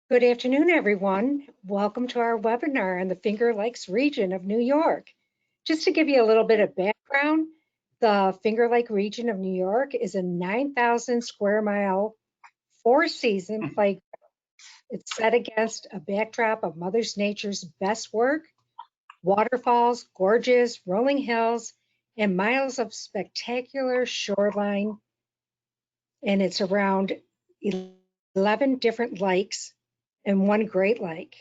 Good afternoon, everyone. Welcome to our webinar on the Finger Lakes region of New York. Just to give you a little bit of background, the Finger Lake region of New York is a 9,000 square mile, four-season playground. It's set against a backdrop of Mother Nature's best work, waterfalls, gorges, rolling hills, and miles of spectacular shoreline. And it's around 11 different lakes and one Great Lake.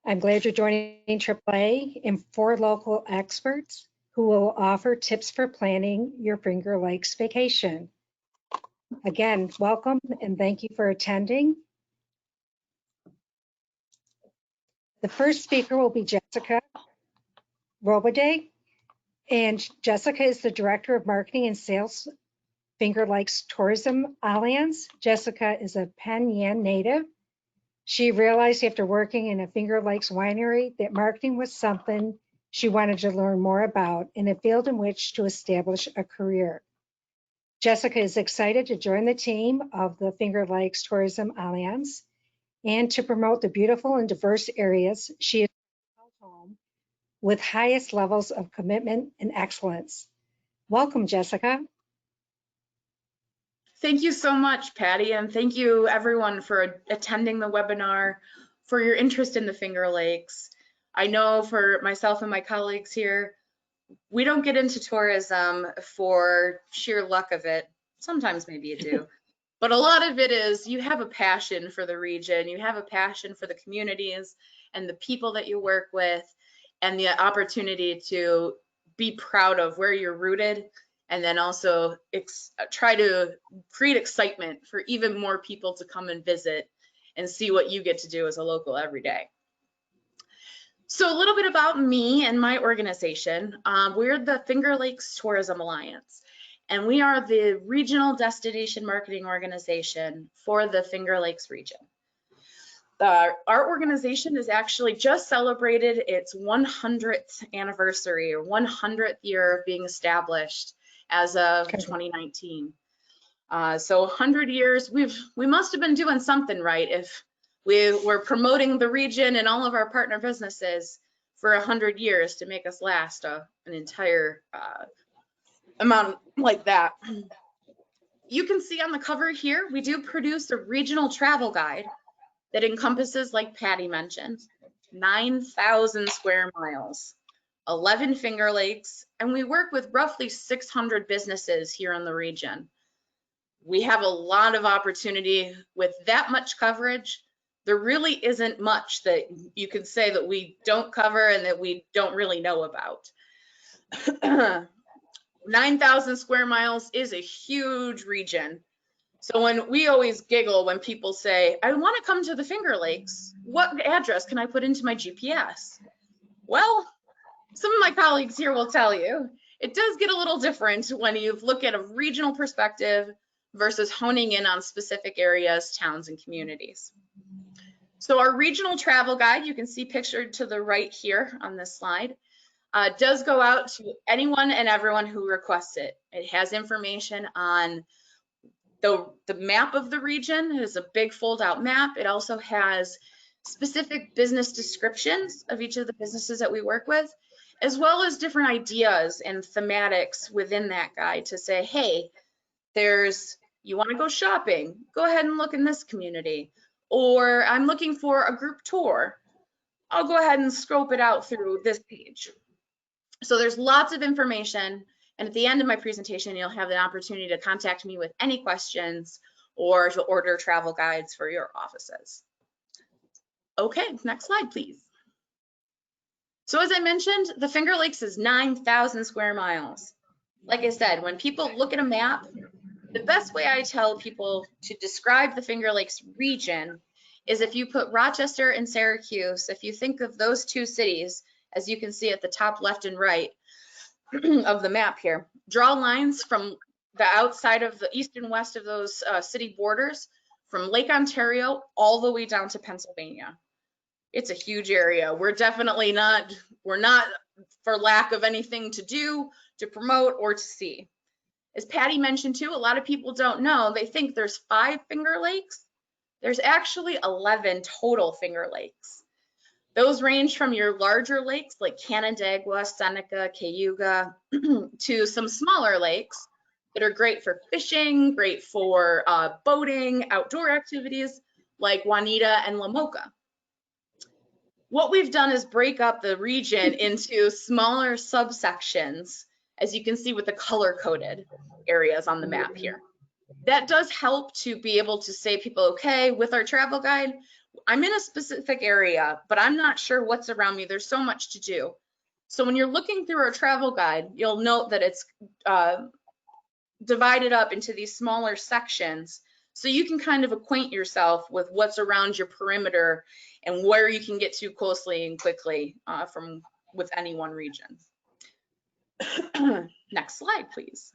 I'm glad you're joining AAA and 4 local experts who will offer tips for planning your Finger Lakes vacation. Again, welcome and thank you for attending. The first speaker will be Jessica Roboday, and Jessica is the Director of Marketing and Sales, Finger Lakes Tourism Alliance. Jessica is a Penn Yan native. She realized after working in a Finger Lakes winery that marketing was something she wanted to learn more about in a field in which to establish a career. Jessica is excited to join the team of the Finger Lakes Tourism Alliance and to promote the beautiful and diverse areas she has called home with highest levels of commitment and excellence. Welcome, Jessica. Thank you so much, Patty, and thank you everyone for attending the webinar, for your interest in the Finger Lakes. I know for myself and my colleagues here, we don't get into tourism for sheer luck of it. Sometimes maybe you do, but a lot of it is you have a passion for the region, you have a passion for the communities and the people that you work with, and the opportunity to be proud of where you're rooted, and then also try to create excitement for even more people to come and visit and see what you get to do as a local every day. So a little bit about me and my organization. We're the Finger Lakes Tourism Alliance, and we are the regional destination marketing organization for the Finger Lakes region. Our organization has actually just celebrated its 100th anniversary, or 100th year of being established as of 2019. So 100 years, we must have been doing something right if we were promoting the region and all of our partner businesses for 100 years to make us last an entire amount like that. You can see on the cover here, we do produce a regional travel guide that encompasses, like Patty mentioned, 9,000 square miles, 11 Finger Lakes, and we work with roughly 600 businesses here in the region. We have a lot of opportunity with that much coverage. There really isn't much that you could say that we don't cover and that we don't really know about. 9,000 square miles is a huge region. So when we always giggle when people say, I want to come to the Finger Lakes, what address can I put into my GPS? Well, some of my colleagues here will tell you, it does get a little different when you look at a regional perspective versus honing in on specific areas, towns, and communities. So our regional travel guide, you can see pictured to the right here on this slide, does go out to anyone and everyone who requests it. It has information on the map of the region. It is a big fold-out map. It also has specific business descriptions of each of the businesses that we work with, as well as different ideas and thematics within that guide to say, hey, you want to go shopping, go ahead and look in this community. Or I'm looking for a group tour, I'll go ahead and scope it out through this page. So there's lots of information. And at the end of my presentation, you'll have the opportunity to contact me with any questions or to order travel guides for your offices. Okay, next slide, please. So as I mentioned, the Finger Lakes is 9,000 square miles. Like I said, when people look at a map, the best way I tell people to describe the Finger Lakes region is if you put Rochester and Syracuse, if you think of those two cities, as you can see at the top left and right of the map here, draw lines from the outside of the east and west of those city borders, from Lake Ontario all the way down to Pennsylvania. It's a huge area. We're definitely not, for lack of anything to do, to promote, or to see. As Patty mentioned too, a lot of people don't know, they think there's 5 Finger Lakes. There's actually 11 total Finger Lakes. Those range from your larger lakes like Canandaigua, Seneca, Cayuga, to some smaller lakes that are great for fishing, great for boating, outdoor activities like Juanita and La Mocha. What we've done is break up the region into smaller subsections, as you can see with the color-coded areas on the map here. That does help to be able to say people, okay, with our travel guide, I'm in a specific area, but I'm not sure what's around me. There's so much to do. So when you're looking through our travel guide, you'll note that it's divided up into these smaller sections, so you can kind of acquaint yourself with what's around your perimeter and where you can get to closely and quickly with any one region. Next slide, please.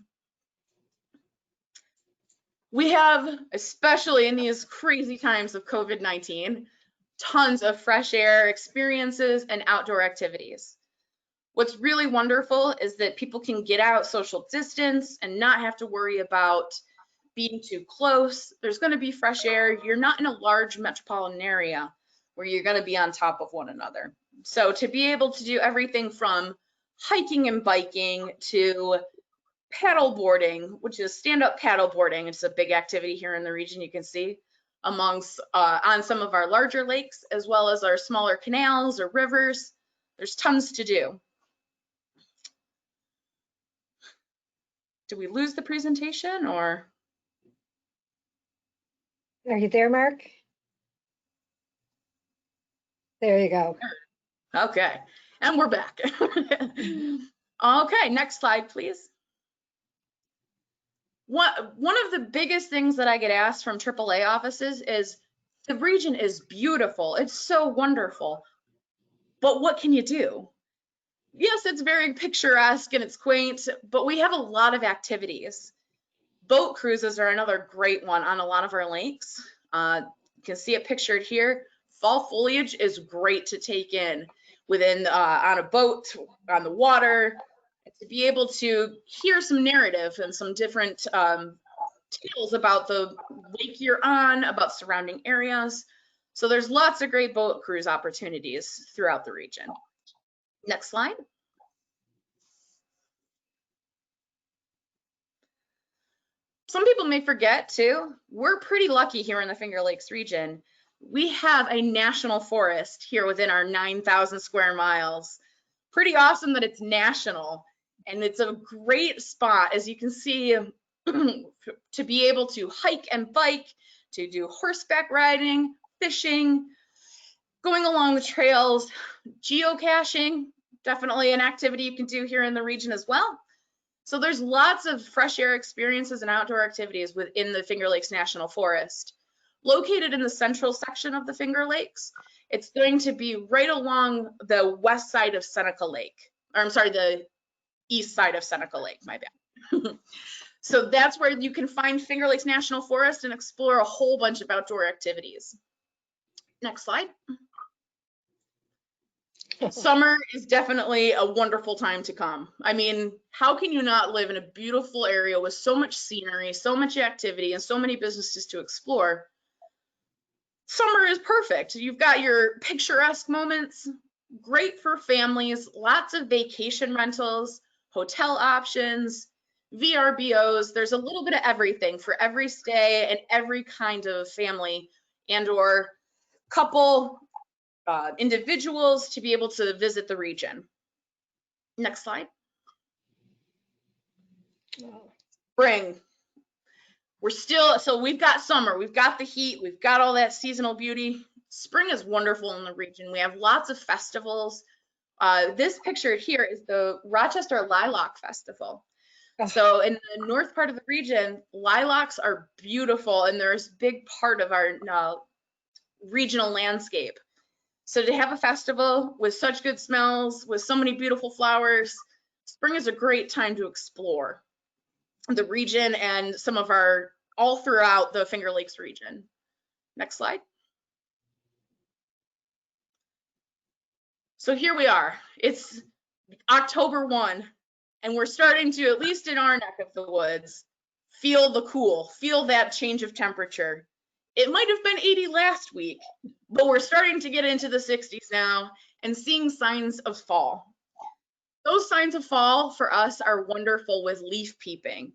We have, especially in these crazy times of COVID-19, tons of fresh air experiences and outdoor activities. What's really wonderful is that people can get out, social distance, and not have to worry about being too close. There's going to be fresh air. You're not in a large metropolitan area where you're going to be on top of one another. So to be able to do everything from hiking and biking to paddle boarding, which is stand-up paddle boarding. It's a big activity here in the region, you can see, amongst on some of our larger lakes, as well as our smaller canals or rivers. There's tons to do. Did we lose the presentation, or? Are you there, Mark? There you go. Okay, and we're back. Okay, next slide, please. One of the biggest things that I get asked from AAA offices is, the region is beautiful. It's so wonderful, but what can you do? Yes, it's very picturesque and it's quaint, but we have a lot of activities. Boat cruises are another great one on a lot of our lakes. You can see it pictured here. Fall foliage is great to take in on a boat, on the water, to be able to hear some narrative and some different tales about the lake you're on, about surrounding areas. So there's lots of great boat cruise opportunities throughout the region. Next slide. Some people may forget too, we're pretty lucky here in the Finger Lakes region. We have a national forest here within our 9,000 square miles. Pretty awesome that it's national, and it's a great spot, as you can see, to be able to hike and bike, to do horseback riding, fishing, going along the trails, geocaching, definitely an activity you can do here in the region as well. So there's lots of fresh air experiences and outdoor activities within the Finger Lakes National Forest. Located in the central section of the Finger Lakes, it's going to be right along the west side of Seneca Lake, or I'm sorry, the east side of Seneca Lake, my bad. So that's where you can find Finger Lakes National Forest and explore a whole bunch of outdoor activities. Next slide. Summer is definitely a wonderful time to come. I mean, how can you not live in a beautiful area with so much scenery, so much activity, and so many businesses to explore? Summer is perfect. You've got your picturesque moments, great for families, lots of vacation rentals, hotel options, VRBOs. There's a little bit of everything for every stay and every kind of family and or couple, individuals to be able to visit the region. Next slide. Spring. So we've got summer, we've got the heat, we've got all that seasonal beauty. Spring is wonderful in the region. We have lots of festivals. This picture here is the Rochester Lilac Festival. So in the north part of the region, lilacs are beautiful, and they're a big part of our regional landscape. So to have a festival with such good smells, with so many beautiful flowers, spring is a great time to explore the region and some of our, all throughout the Finger Lakes region. Next slide. So here we are. It's October 1, and we're starting to, at least in our neck of the woods, feel the cool, feel that change of temperature. It might have been 80 last week, but we're starting to get into the 60s now and seeing signs of fall. Those signs of fall for us are wonderful with leaf peeping.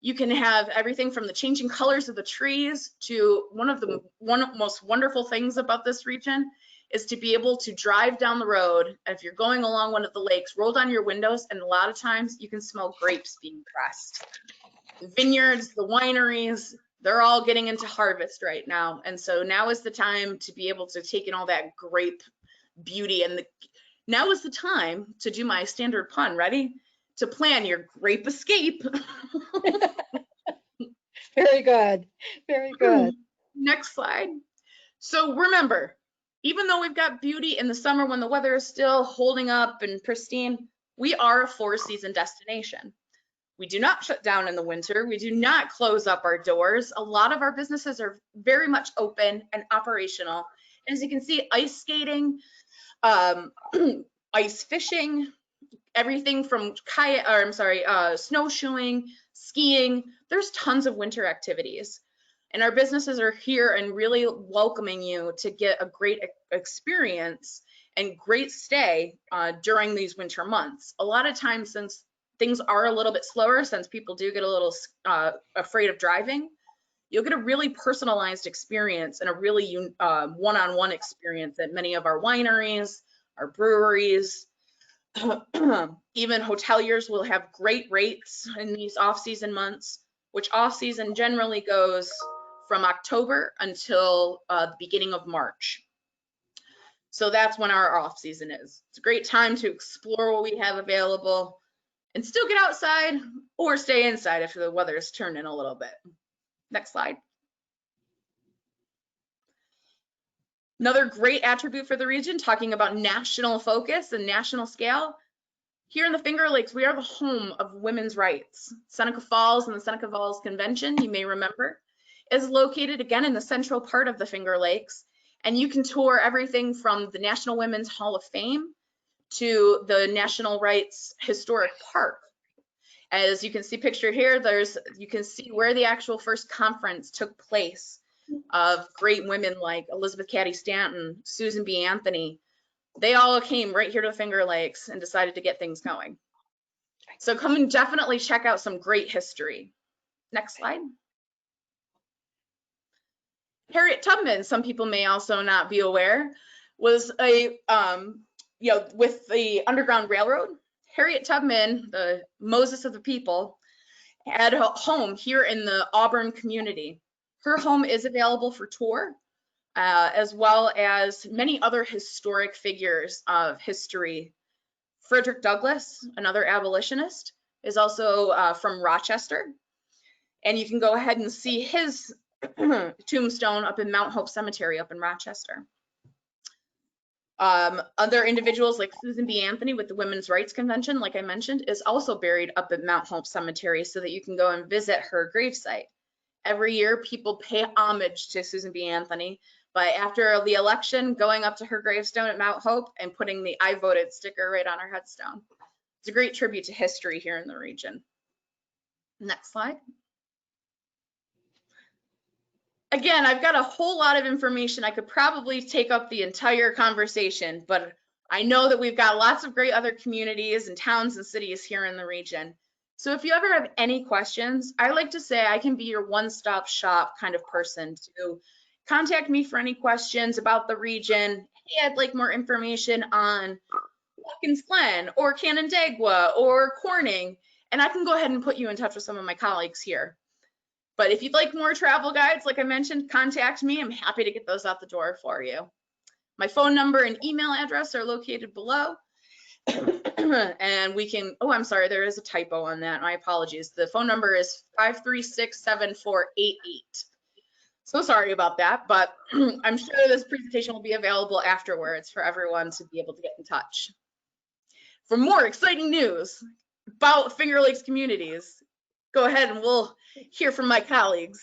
You can have everything from the changing colors of the trees to one of the most wonderful things about this region is to be able to drive down the road. If you're going along one of the lakes, roll down your windows, and a lot of times you can smell grapes being pressed. The vineyards, the wineries, they're all getting into harvest right now. And so now is the time to be able to take in all that grape beauty. And now is the time to do my standard pun. Ready? To plan your grape escape. Very good. Very good. Next slide. So remember, even though we've got beauty in the summer when the weather is still holding up and pristine, we are a 4-season destination. We do not shut down in the winter. We do not close up our doors. A lot of our businesses are very much open and operational. And as you can see, ice skating, ice fishing, everything from snowshoeing, skiing, there's tons of winter activities. And our businesses are here and really welcoming you to get a great experience and great stay during these winter months. A lot of times, since things are a little bit slower, since people do get a little afraid of driving, you'll get a really personalized experience and a really one-on-one experience at many of our wineries, our breweries. Even hoteliers will have great rates in these off-season months, which off-season generally goes from October until the beginning of March. So that's when our off-season is. It's a great time to explore what we have available and still get outside or stay inside if the weather is turning a little bit. Next slide. Another great attribute for the region, talking about national focus and national scale. Here in the Finger Lakes, we are the home of women's rights. Seneca Falls and the Seneca Falls Convention, you may remember, is located again in the central part of the Finger Lakes. And you can tour everything from the National Women's Hall of Fame to the National Rights Historic Park. As you can see pictured here, you can see where the actual first conference took place of great women like Elizabeth Cady Stanton, Susan B. Anthony. They all came right here to the Finger Lakes and decided to get things going. So come and definitely check out some great history. Next slide. Harriet Tubman, some people may also not be aware, was with the Underground Railroad. Harriet Tubman, the Moses of the people, had a home here in the Auburn community. Her home is available for tour, as well as many other historic figures of history. Frederick Douglass, another abolitionist, is also from Rochester. And you can go ahead and see his tombstone up in Mount Hope Cemetery up in Rochester. Other individuals like Susan B. Anthony with the Women's Rights Convention, like I mentioned, is also buried up at Mount Hope Cemetery so that you can go and visit her gravesite. Every year, people pay homage to Susan B. Anthony by, after the election, going up to her gravestone at Mount Hope and putting the I voted sticker right on her headstone. It's a great tribute to history here in the region. Next slide. Again, I've got a whole lot of information. I could probably take up the entire conversation, but I know that we've got lots of great other communities and towns and cities here in the region. So if you ever have any questions, I like to say I can be your one-stop shop kind of person to contact me for any questions about the region. Hey, I'd like more information on Watkins Glen or Canandaigua or Corning, and I can go ahead and put you in touch with some of my colleagues here. But if you'd like more travel guides, like I mentioned, contact me. I'm happy to get those out the door for you. My phone number and email address are located below. And we can, oh, I'm sorry, there is a typo on that. My apologies. The phone number is 536-7488. So sorry about that, but I'm sure this presentation will be available afterwards for everyone to be able to get in touch. For more exciting news about Finger Lakes communities, go ahead and we'll hear from my colleagues.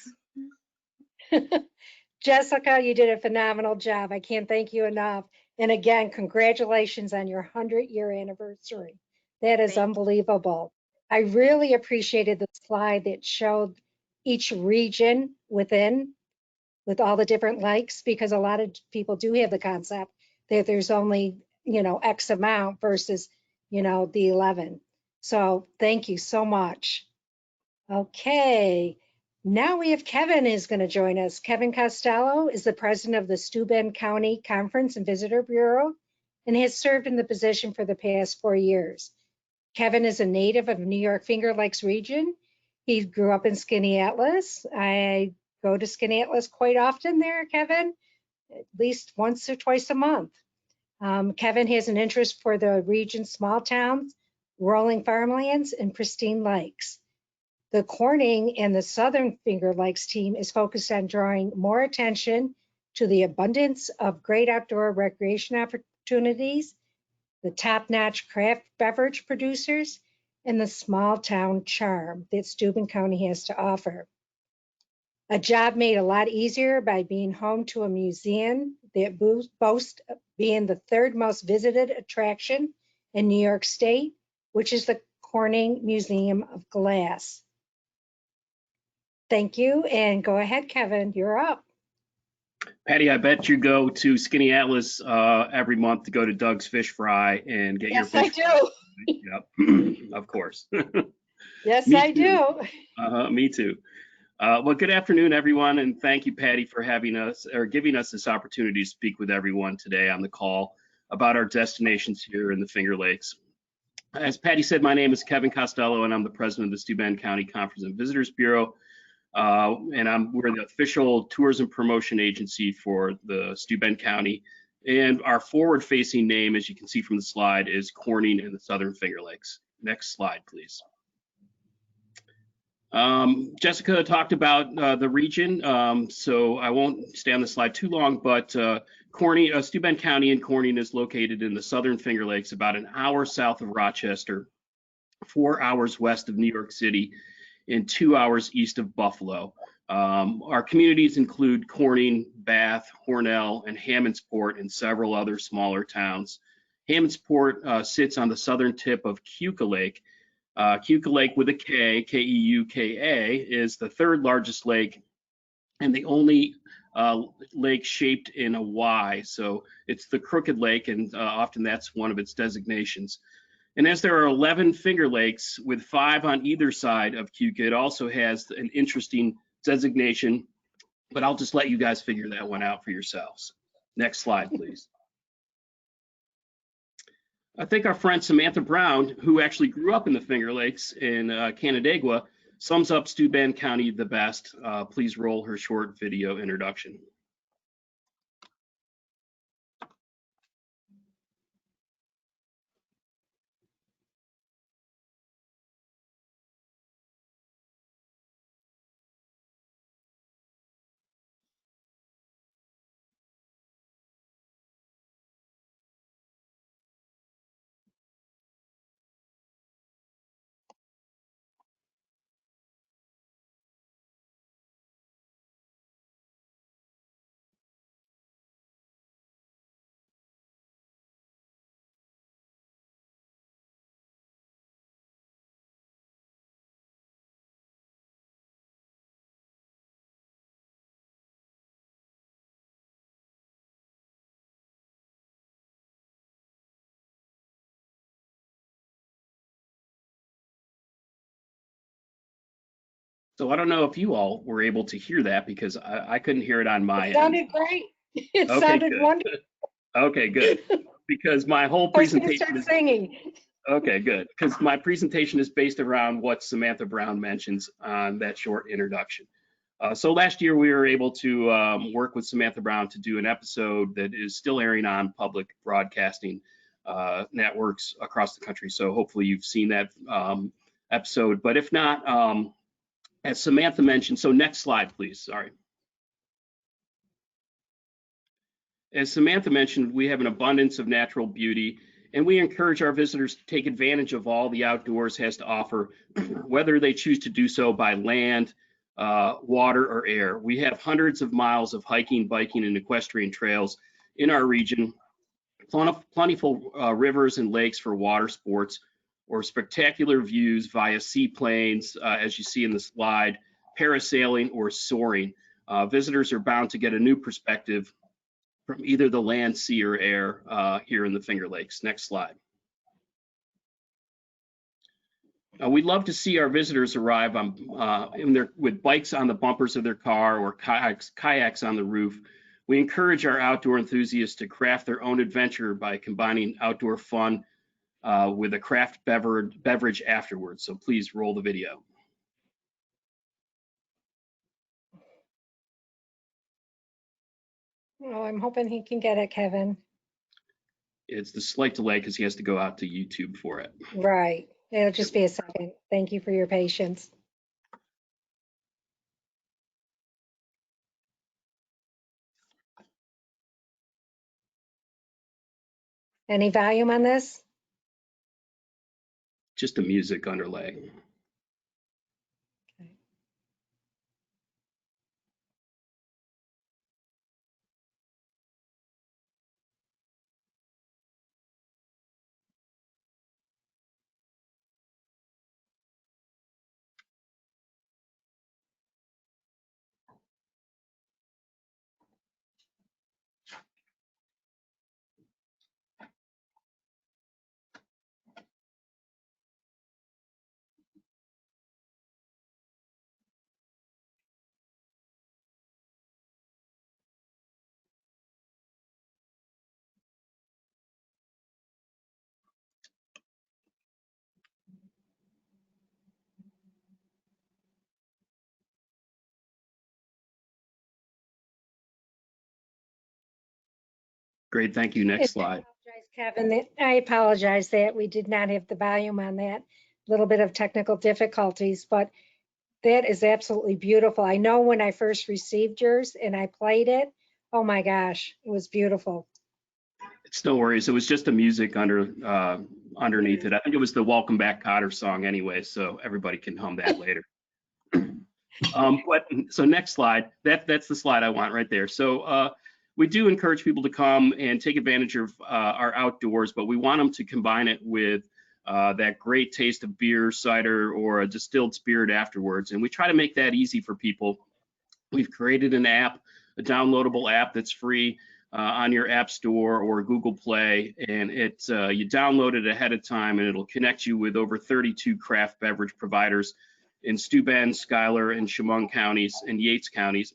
Jessica, you did a phenomenal job. I can't thank you enough. And again, congratulations on your 100-year anniversary. That is unbelievable. I really appreciated the slide that showed each region within with all the different lakes, because a lot of people do have the concept that there's only, X amount versus, the 11. So thank you so much. Okay, now we have Kevin is going to join us. Kevin Costello is the president of the Steuben County Conference and Visitor Bureau and has served in the position for the past 4 years. Kevin is a native of New York Finger Lakes region. He grew up in Skaneateles. I go to Skaneateles quite often there, Kevin, at least once or twice a month. Kevin has an interest for the region's small towns, rolling farmlands, and pristine lakes. The Corny and the Southern Finger Lakes team is focused on drawing more attention to the abundance of great outdoor recreation opportunities, the top-notch craft beverage producers, and the small town charm that Steuben County has to offer. A job made a lot easier by being home to a museum that boasts being the third most visited attraction in New York State, which is the Corning Museum of Glass. Thank you, and go ahead, Kevin, you're up. Patty, I bet you go to Skaneateles every month to go to Doug's Fish Fry and get your fish. Yes, I do. Yep, of course. Yes, I do. Me too. Well, good afternoon, everyone, and thank you, Patty, for having us or giving us this opportunity to speak with everyone today on the call about our destinations here in the Finger Lakes. As Patty said, my name is Kevin Costello, and I'm the president of the Steuben County Conference and Visitors Bureau. And we're the official tourism promotion agency for the Steuben County. And our forward-facing name, as you can see from the slide, is Corny and the Southern Finger Lakes. Next slide, please. Jessica talked about the region, so I won't stay on the slide too long, but Steuben County in Corny is located in the Southern Finger Lakes, about an hour south of Rochester, 4 hours west of New York City, and 2 hours east of Buffalo. Our communities include Corning, Bath, Hornell, and Hammondsport, and several other smaller towns. Hammondsport sits on the southern tip of Keuka Lake. Keuka Lake with a K, K-E-U-K-A, is the third largest lake and the only lake shaped in a Y. So it's the Crooked Lake, and often that's one of its designations. And as there are 11 Finger Lakes with 5 on either side of Keuka, it also has an interesting designation, but I'll just let you guys figure that one out for yourselves. Next slide, please. I think our friend Samantha Brown, who actually grew up in the Finger Lakes in Canandaigua, sums up Steuben County the best. Please roll her short video introduction. So I don't know if you all were able to hear that because I couldn't hear it on my end. It sounded great. It Okay, sounded good. wonderful. Okay, good. Because my whole I was going to presentation start is singing. okay, good. Because my presentation is based around what Samantha Brown mentions on that short introduction. So last year we were able to work with Samantha Brown to do an episode that is still airing on public broadcasting networks across the country. So hopefully you've seen that episode. But if not, as Samantha mentioned, so next slide, please. Sorry. As Samantha mentioned, we have an abundance of natural beauty, and we encourage our visitors to take advantage of all the outdoors has to offer, whether they choose to do so by land, water, or air. We have hundreds of miles of hiking, biking, and equestrian trails in our region, plentiful rivers and lakes for water sports, or spectacular views via seaplanes, as you see in the slide, parasailing, or soaring. Visitors are bound to get a new perspective from either the land, sea, or air here in the Finger Lakes. Next slide. We'd love to see our visitors arrive with bikes on the bumpers of their car or kayaks on the roof. We encourage our outdoor enthusiasts to craft their own adventure by combining outdoor fun with a craft beverage afterwards. So please roll the video. Oh, I'm hoping he can get it, Kevin. It's the slight delay because he has to go out to YouTube for it. Right. It'll just be a second. Thank you for your patience. Any volume on this? Just a music underlay. Okay. Great, thank you. Next slide. Kevin, I apologize that we did not have the volume on that. Little bit of technical difficulties, but that is absolutely beautiful. I know when I first received yours and I played it, oh my gosh, it was beautiful. It's no worries. It was just the music underneath it. I think it was the Welcome Back Cotter song anyway, so everybody can hum that later. So next slide. That's the slide I want right there. So we do encourage people to come and take advantage of our outdoors, but we want them to combine it with that great taste of beer, cider, or a distilled spirit afterwards. And we try to make that easy for people. We've created an app, a downloadable app that's free on your App Store or Google Play, and you download it ahead of time, and it'll connect you with over 32 craft beverage providers in Steuben, Schuyler, and Chemung counties and Yates counties.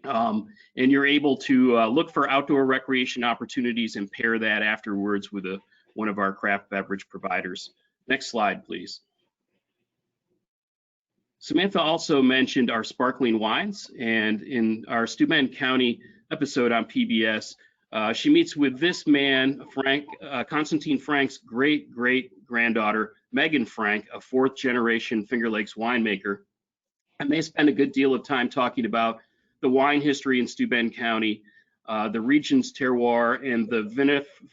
And you're able to look for outdoor recreation opportunities and pair that afterwards with one of our craft beverage providers. Next slide, please. Samantha also mentioned our sparkling wines, and in our Steuben County episode on PBS, she meets with this man, Constantine Frank's great-great-granddaughter, Megan Frank, a fourth-generation Finger Lakes winemaker. And they spend a good deal of time talking about the wine history in Steuben County, the region's terroir, and the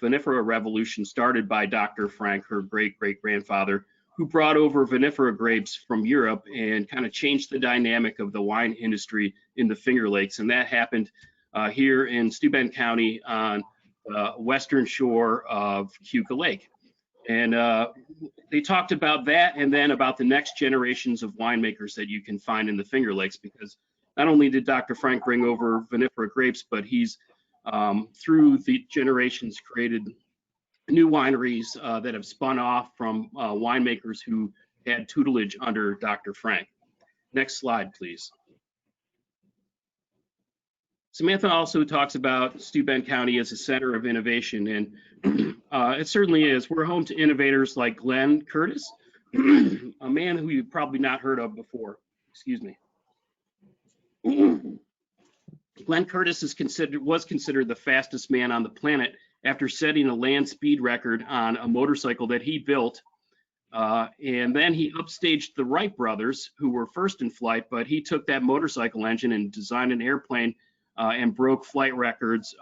vinifera revolution started by Dr. Frank, her great-great-grandfather, who brought over vinifera grapes from Europe and kind of changed the dynamic of the wine industry in the Finger Lakes. And that happened here in Steuben County on the western shore of Keuka Lake. And they talked about that and then about the next generations of winemakers that you can find in the Finger Lakes, because not only did Dr. Frank bring over vinifera grapes, but he's through the generations created new wineries that have spun off from winemakers who had tutelage under Dr. Frank. Next slide, please. Samantha also talks about Steuben County as a center of innovation, and it certainly is. We're home to innovators like Glenn Curtis, a man who you've probably not heard of before. Excuse me. Glenn Curtis was considered the fastest man on the planet after setting a land speed record on a motorcycle that he built. And then he upstaged the Wright brothers, who were first in flight, but he took that motorcycle engine and designed an airplane and broke flight records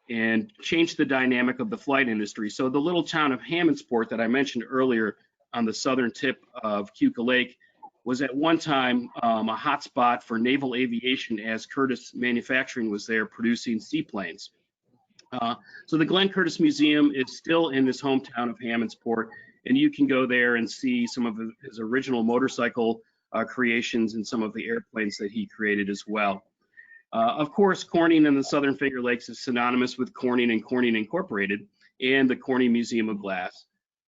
and changed the dynamic of the flight industry. So the little town of Hammondsport that I mentioned earlier on the southern tip of Keuka Lake was at one time a hotspot for naval aviation, as Curtis Manufacturing was there producing seaplanes. So the Glenn Curtis Museum is still in this hometown of Hammondsport, and you can go there and see some of his original motorcycle creations and some of the airplanes that he created as well. Of course, Corning and the Southern Finger Lakes is synonymous with Corning and Corning Incorporated and the Corny Museum of Glass.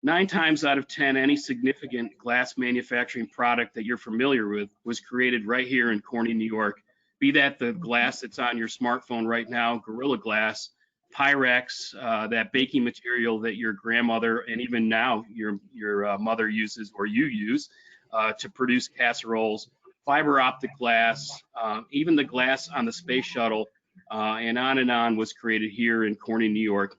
9 times out of 10, any significant glass manufacturing product that you're familiar with was created right here in Corny, New York. Be that the glass that's on your smartphone right now, Gorilla Glass, Pyrex, that baking material that your grandmother and even now your mother uses or you use to produce casseroles, fiber optic glass, even the glass on the space shuttle, and on was created here in Corny, New York.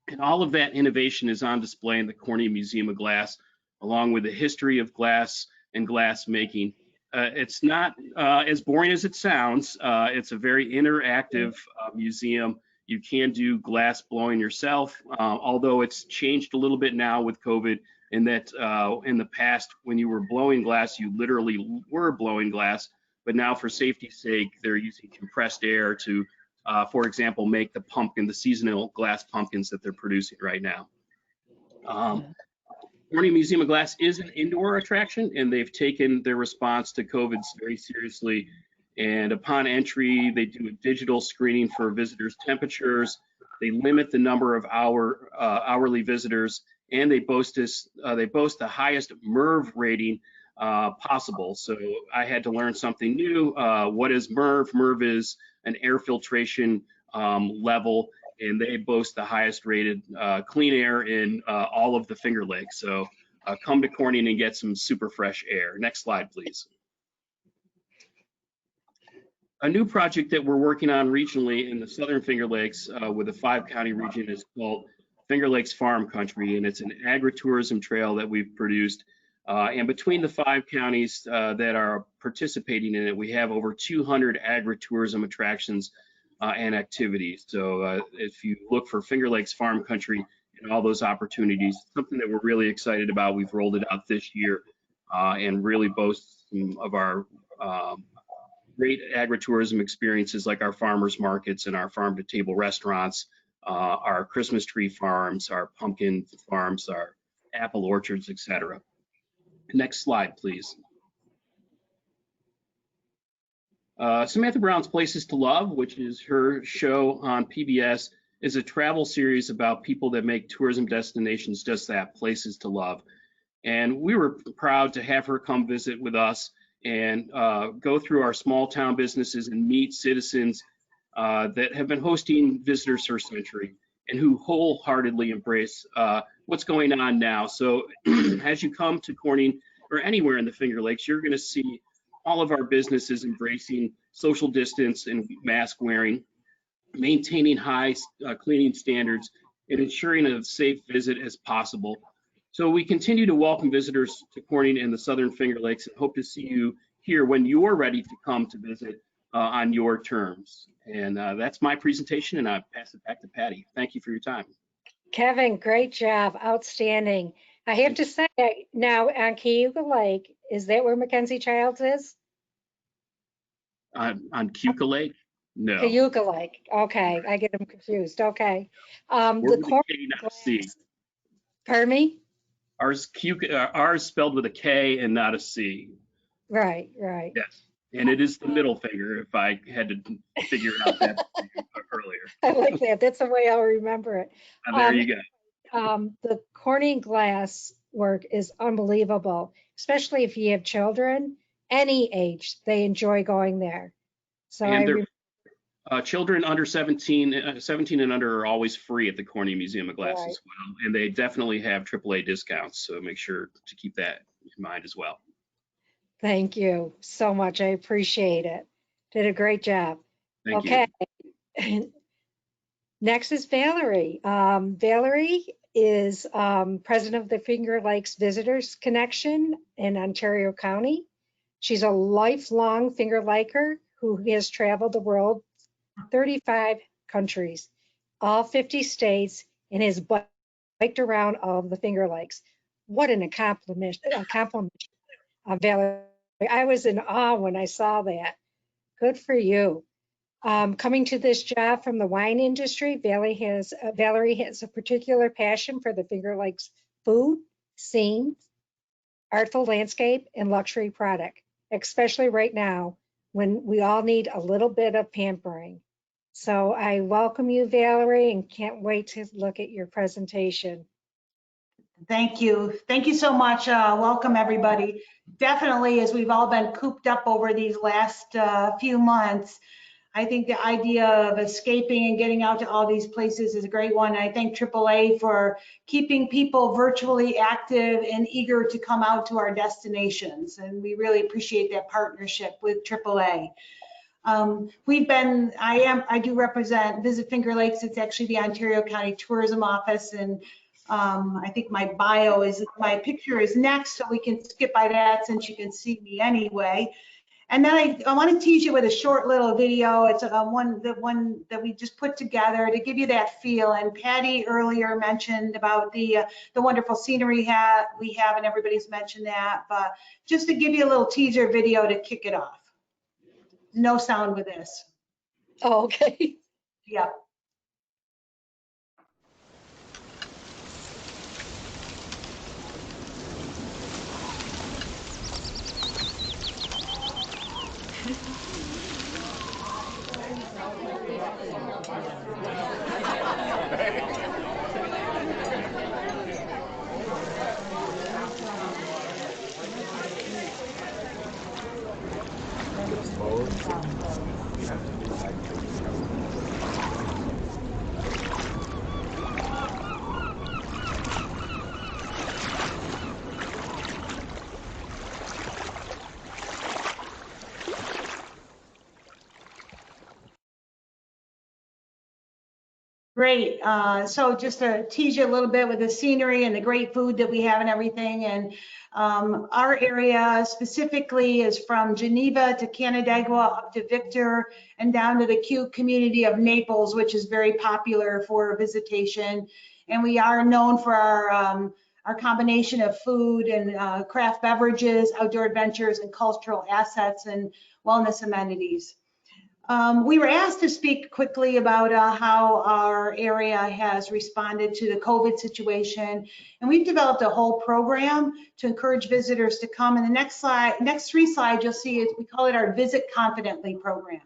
And all of that innovation is on display in the Corny Museum of Glass, along with the history of glass and glass making. It's not as boring as it sounds. It's a very interactive museum. You can do glass blowing yourself, although it's changed a little bit now with COVID, in that in the past, when you were blowing glass, you literally were blowing glass. But now, for safety's sake, they're using compressed air to, for example, make the seasonal glass pumpkins that they're producing right now. Corny Museum of Glass is an indoor attraction, and they've taken their response to COVID very seriously. And upon entry, they do a digital screening for visitors' temperatures. They limit the number of hourly visitors, and they boast the highest MERV rating possible. So I had to learn something new. What is MERV? MERV is an air filtration level, and they boast the highest rated clean air in all of the Finger Lakes. So come to Corny and get some super fresh air. Next slide, please. A new project that we're working on regionally in the Southern Finger Lakes with a 5-county region is called Finger Lakes Farm Country, and it's an agritourism trail that we've produced. And between the 5 counties that are participating in it, we have over 200 agritourism attractions and activities. So if you look for Finger Lakes Farm Country and all those opportunities, something that we're really excited about. We've rolled it out this year and really boast some of our great agritourism experiences, like our farmers markets and our farm to table restaurants, our Christmas tree farms, our pumpkin farms, our apple orchards, etc. Next slide, please. Samantha Brown's Places to Love, which is her show on PBS, is a travel series about people that make tourism destinations just that, places to love. And we were proud to have her come visit with us and go through our small town businesses and meet citizens that have been hosting visitors for a century and who wholeheartedly embrace what's going on now. So as you come to Corning or anywhere in the Finger Lakes, you're going to see all of our businesses embracing social distance and mask wearing, maintaining high cleaning standards, and ensuring a safe visit as possible. So we continue to welcome visitors to Corning and the Southern Finger Lakes and hope to see you here when you're ready to come to visit on your terms. And that's my presentation, and I pass it back to Patty. Thank you for your time. Kevin, great job, outstanding. I have to say, now on Cayuga Lake, is that where Mackenzie Childs is? On Cayuga Lake? No. Cayuga Lake, okay, I get them confused, okay. We're The with a corn K, not a C. glass, pardon me? Ours spelled with a K and not a C. Right, right. Yes, and it is the middle finger if I had to figure out that earlier. I like that, that's the way I'll remember it. There you go. The Corny glass work is unbelievable, especially if you have children, any age, they enjoy going there. So And children under 17 and under are always free at the Corny Museum of Glass as well. And they definitely have AAA discounts. So make sure to keep that in mind as well. Thank you so much. I appreciate it. Did a great job. Thank you. Okay. Next is Valerie. Valerie is president of the Finger Lakes Visitors Connection in Ontario County. She's a lifelong Finger Laker who has traveled the world 35 countries, all 50 states, and has biked around all of the Finger Lakes. What an accomplishment, Valerie. I was in awe when I saw that. Good for you. Coming to this job from the wine industry, Valerie has a particular passion for the Finger Lakes food, scene, artful landscape, and luxury product. especially right now when we all need a little bit of pampering. So I welcome you, Valerie, and can't wait to look at your presentation. Thank you. Thank you so much. Welcome, everybody. Definitely, as we've all been cooped up over these last few months, I think the idea of escaping and getting out to all these places is a great one. I thank AAA for keeping people virtually active and eager to come out to our destinations. And we really appreciate that partnership with AAA. I do represent Visit Finger Lakes. It's actually the Ontario County Tourism Office, and I think my picture is next, so we can skip by that since you can see me anyway. And then I want to tease you with a short little video. It's one that we just put together to give you that feel. And Patty earlier mentioned about the wonderful scenery we have, and everybody's mentioned that. But just to give you a little teaser video to kick it off. No sound with this. Oh, okay. Yep. Great. So just to tease you a little bit with the scenery and the great food that we have and everything. And our area specifically is from Geneva to Canandaigua up to Victor and down to the cute community of Naples, which is very popular for visitation. And we are known for our combination of food and craft beverages, outdoor adventures, and cultural assets and wellness amenities. We were asked to speak quickly about how our area has responded to the COVID situation, and we've developed a whole program to encourage visitors to come. And the next three slides, you'll see we call it our Visit Confidently program.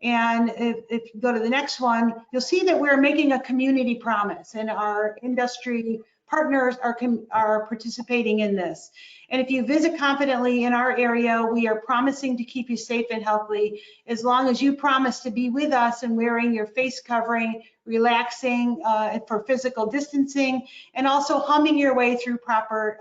And if you go to the next one, you'll see that we're making a community promise, and our industry partners are participating in this. And if you visit confidently in our area, we are promising to keep you safe and healthy as long as you promise to be with us and wearing your face covering, relaxing for physical distancing, and also humming your way through proper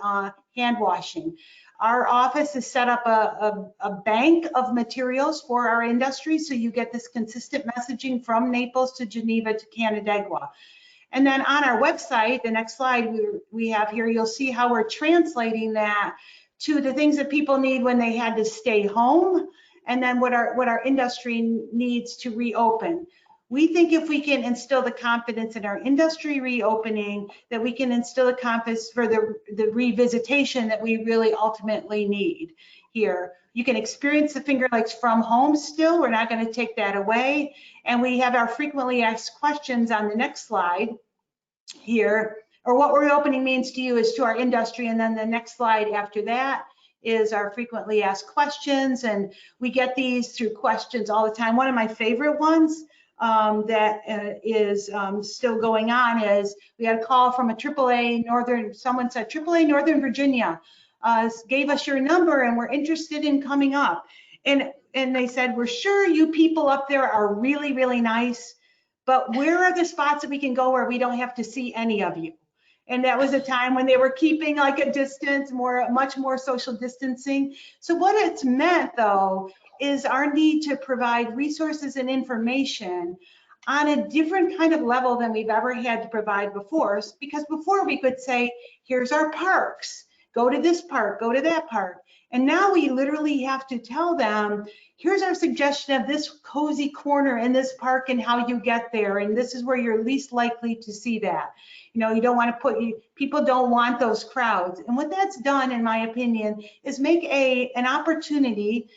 hand washing. Our office has set up a bank of materials for our industry, so you get this consistent messaging from Naples to Geneva to Canandaigua. And then on our website, the next slide we have here, you'll see how we're translating that to the things that people need when they had to stay home, and then what our industry needs to reopen. We think if we can instill the confidence in our industry reopening, that we can instill the confidence for the revisitation that we really ultimately need here. You can experience the Finger Lakes from home still. We're not going to take that away. And we have our frequently asked questions on the next slide here, or what reopening means to you is to our industry. And then the next slide after that is our frequently asked questions. And we get these through questions all the time. One of my favorite ones that is still going on is we had a call from a AAA Northern, someone said AAA Northern Virginia gave us your number and we're interested in coming up. And they said, we're sure you people up there are really, really nice, but where are the spots that we can go where we don't have to see any of you? And that was a time when they were keeping like a distance, much more social distancing. So what it's meant though, is our need to provide resources and information on a different kind of level than we've ever had to provide before. Because before we could say, here's our parks, go to this park, go to that park. And now we literally have to tell them, here's our suggestion of this cozy corner in this park and how you get there. And this is where you're least likely to see that. You know, you don't want to people don't want those crowds. And what that's done, in my opinion, is make an opportunity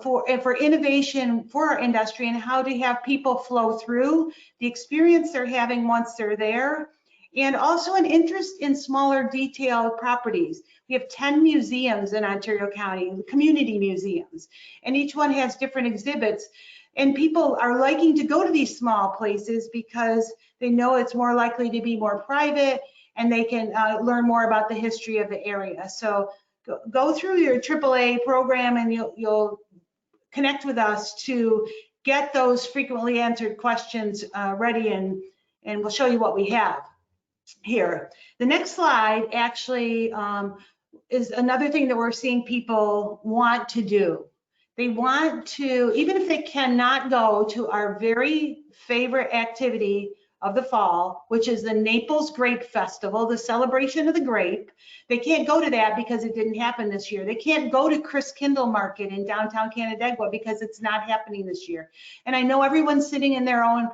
for innovation for our industry and how to have people flow through the experience they're having once they're there, and also an interest in smaller detailed properties. We have 10 museums in Ontario County, community museums, and each one has different exhibits. And people are liking to go to these small places because they know it's more likely to be more private, and they can learn more about the history of the area. So go through your AAA program, and you'll connect with us to get those frequently answered questions ready, and we'll show you what we have here. The next slide actually is another thing that we're seeing people want to do. They want to, even if they cannot go to our very favorite activity of the fall, which is the Naples Grape Festival, the celebration of the grape. They can't go to that because it didn't happen this year. They can't go to Chris Kindle Market in downtown Canandaigua because it's not happening this year. And I know everyone's sitting in their own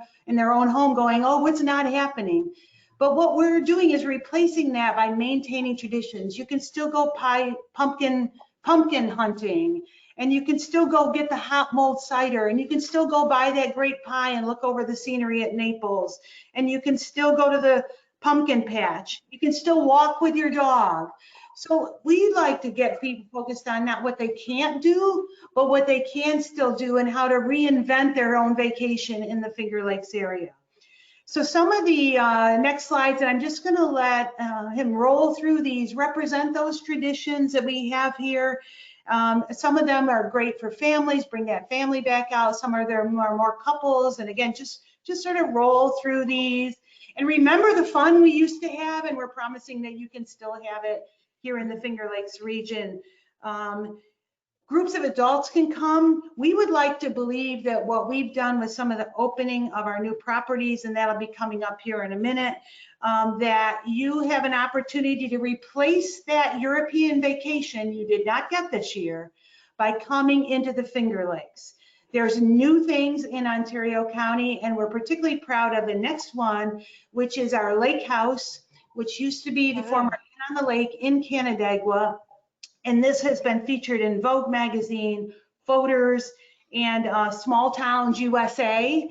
home going, oh, what's not happening? But what we're doing is replacing that by maintaining traditions. You can still go pumpkin hunting, and you can still go get the hot mulled cider, and you can still go buy that great pie and look over the scenery at Naples, and you can still go to the pumpkin patch. You can still walk with your dog. So we like to get people focused on not what they can't do, but what they can still do and how to reinvent their own vacation in the Finger Lakes area. So some of the next slides, and I'm just going to let him roll through these, represent those traditions that we have here. Some of them are great for families, bring that family back out. Some are there more couples, and again, just sort of roll through these. And remember the fun we used to have, and we're promising that you can still have it here in the Finger Lakes region. Groups of adults can come. We would like to believe that what we've done with some of the opening of our new properties, and that'll be coming up here in a minute, that you have an opportunity to replace that European vacation you did not get this year by coming into the Finger Lakes. There's new things in Ontario County, and we're particularly proud of the next one, which is our lake house, which used to be the former Inn on the Lake in Canandaigua. And this has been featured in Vogue magazine, Voters, and Small Towns USA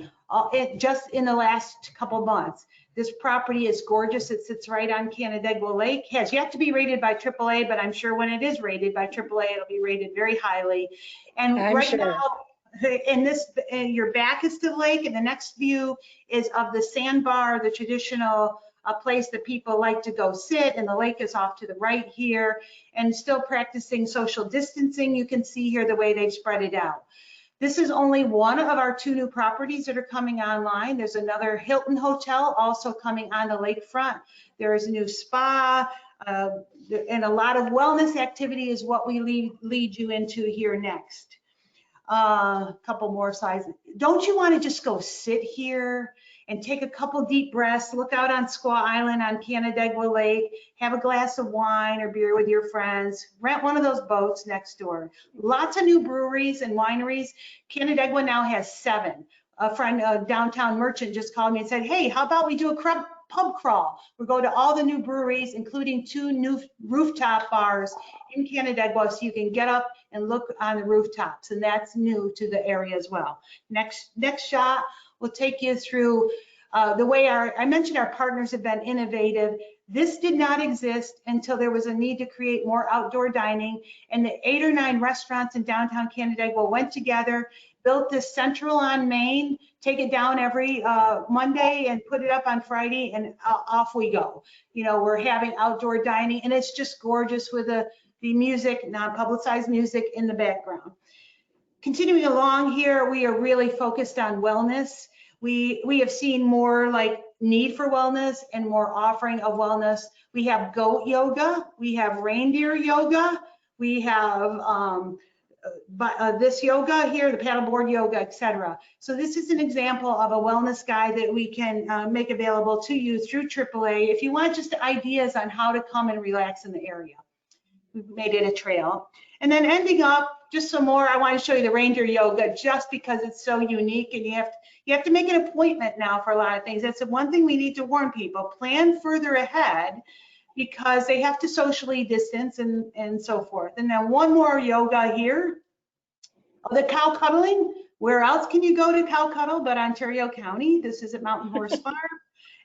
just in the last couple months. This property is gorgeous. It sits right on Canandaigua Lake. Has yet to be rated by AAA, but I'm sure when it is rated by AAA, it'll be rated very highly. And I'm right sure. now, your back is to the lake, and the next view is of the sandbar, the traditional place that people like to go sit, and the lake is off to the right here, and still practicing social distancing. You can see here the way they've spread it out. This is only one of our 2 new properties that are coming online. There's another Hilton Hotel also coming on the lakefront. There is a new spa, and a lot of wellness activity is what we lead you into here next. A couple more slides. Don't you want to just go sit here and take a couple deep breaths, look out on Squaw Island on Canandaigua Lake, have a glass of wine or beer with your friends, rent one of those boats next door. Lots of new breweries and wineries. Canandaigua now has 7. A friend, a downtown merchant, just called me and said, hey, how about we do a pub crawl? We'll go to all the new breweries, including 2 new rooftop bars in Canandaigua, so you can get up and look on the rooftops, and that's new to the area as well. Next shot will take you through the way I mentioned our partners have been innovative. This did not exist until there was a need to create more outdoor dining, and the 8 or 9 restaurants in downtown Canandaigua went together, built this central on Main, take it down every Monday and put it up on Friday, and off we go. You know, we're having outdoor dining, and it's just gorgeous with the music, non-publicized music in the background. Continuing along here, we are really focused on wellness. We have seen more like need for wellness and more offering of wellness. We have goat yoga, we have reindeer yoga, we have this yoga here, the paddleboard yoga, etc. So this is an example of a wellness guide that we can make available to you through AAA if you want just ideas on how to come and relax in the area. We've made it a trail. And then ending up, just some more, I want to show you the reindeer yoga just because it's so unique, and you have to make an appointment now for a lot of things. That's the one thing we need to warn people. Plan further ahead because they have to socially distance and so forth. And then one more yoga here. The cow cuddling, where else can you go to cow cuddle but Ontario County? This is at Mountain Horse Farm.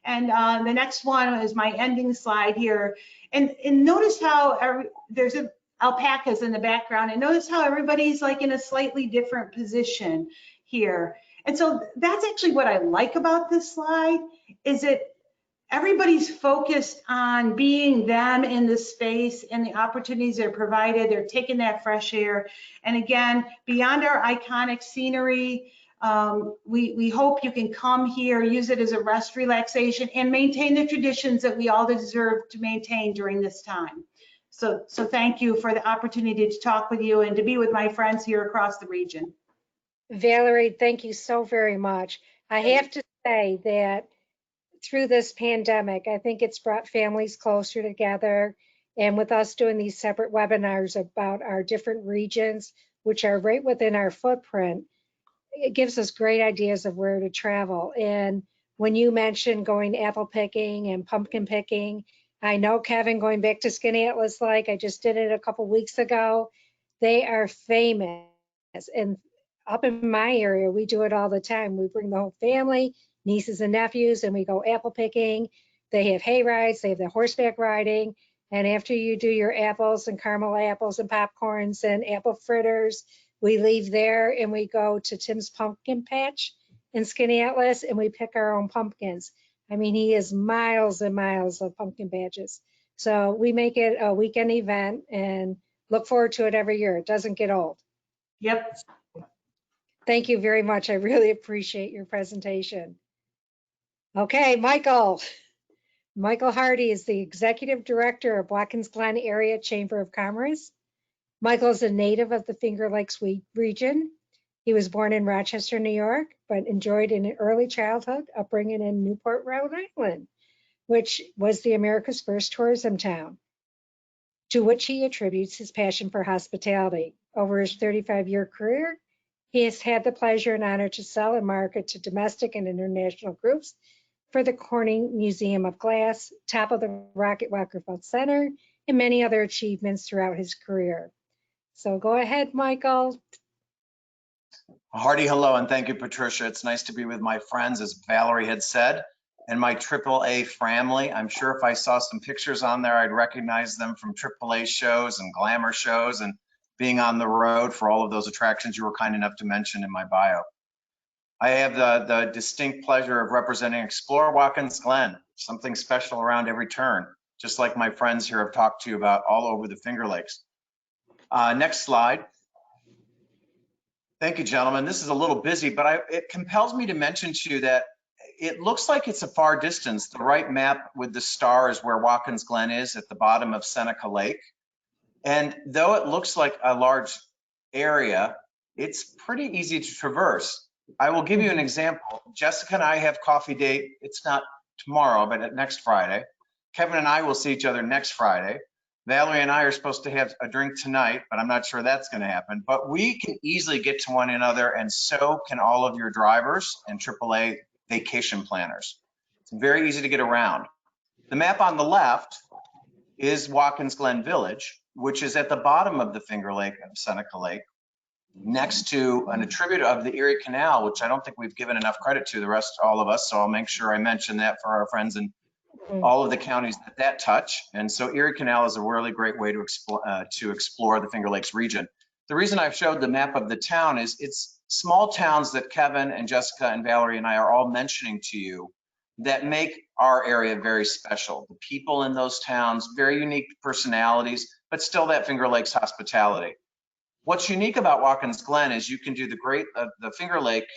And the next one is my ending slide here. And notice how there's alpacas in the background, and notice how everybody's like in a slightly different position here. And so that's actually what I like about this slide, is that everybody's focused on being them in the space and the opportunities that are provided. They're taking that fresh air. And again, beyond our iconic scenery, we hope you can come here, use it as a rest relaxation, and maintain the traditions that we all deserve to maintain during this time. So thank you for the opportunity to talk with you and to be with my friends here across the region. Valerie, thank you so very much. I have to say that through this pandemic, I think it's brought families closer together. And with us doing these separate webinars about our different regions, which are right within our footprint, it gives us great ideas of where to travel. And when you mentioned going apple picking and pumpkin picking, I know, Kevin, going back to Skinny Atlas Lake, I just did it a couple weeks ago. They are famous. And up in my area, we do it all the time. We bring the whole family, nieces and nephews, and we go apple picking. They have hay rides, they have the horseback riding. And after you do your apples and caramel apples and popcorns and apple fritters, we leave there and we go to Tim's Pumpkin Patch in Skinny Atlas and we pick our own pumpkins. I mean, he has miles and miles of pumpkin patches. So we make it a weekend event and look forward to it every year. It doesn't get old. Yep. Thank you very much. I really appreciate your presentation. Okay, Michael. Michael Hardy is the Executive Director of Watkins Glen Area Chamber of Commerce. Michael is a native of the Finger Lakes region. He was born in Rochester, New York, but enjoyed an early childhood upbringing in Newport, Rhode Island, which was the America's first tourism town, to which he attributes his passion for hospitality. Over his 35-year career, he has had the pleasure and honor to sell and market to domestic and international groups for the Corny Museum of Glass, top of the Rocket Walkerfeld Center, and many other achievements throughout his career. So go ahead, Michael. Hearty hello, and thank you, Patricia. It's nice to be with my friends, as Valerie had said, and my AAA family. I'm sure if I saw some pictures on there, I'd recognize them from AAA shows and glamour shows and being on the road for all of those attractions you were kind enough to mention in my bio. I have the distinct pleasure of representing Explore Watkins Glen, something special around every turn, just like my friends here have talked to you about all over the Finger Lakes. Next slide. Thank you, gentlemen. This is a little busy, but it compels me to mention to you that it looks like it's a far distance. The right map with the star is where Watkins Glen is at the bottom of Seneca Lake. And though it looks like a large area, it's pretty easy to traverse. I will give you an example. Jessica and I have coffee date. It's not tomorrow, but next Friday. Kevin and I will see each other next Friday. Valerie and I are supposed to have a drink tonight, but I'm not sure that's going to happen. But we can easily get to one another, and so can all of your drivers and AAA vacation planners. It's very easy to get around. The map on the left is Watkins Glen Village, which is at the bottom of the Finger Lake of Seneca Lake, next to an attribute of the Erie Canal, which I don't think we've given enough credit to, the rest, all of us. So I'll make sure I mention that for our friends in all of the counties that touch. And so Erie Canal is a really great way to explore the Finger Lakes region. The reason I've showed the map of the town is it's small towns that Kevin and Jessica and Valerie and I are all mentioning to you that make our area very special. The people in those towns, very unique personalities, but still that Finger Lakes hospitality. What's unique about Watkins Glen is you can do the Finger Lake,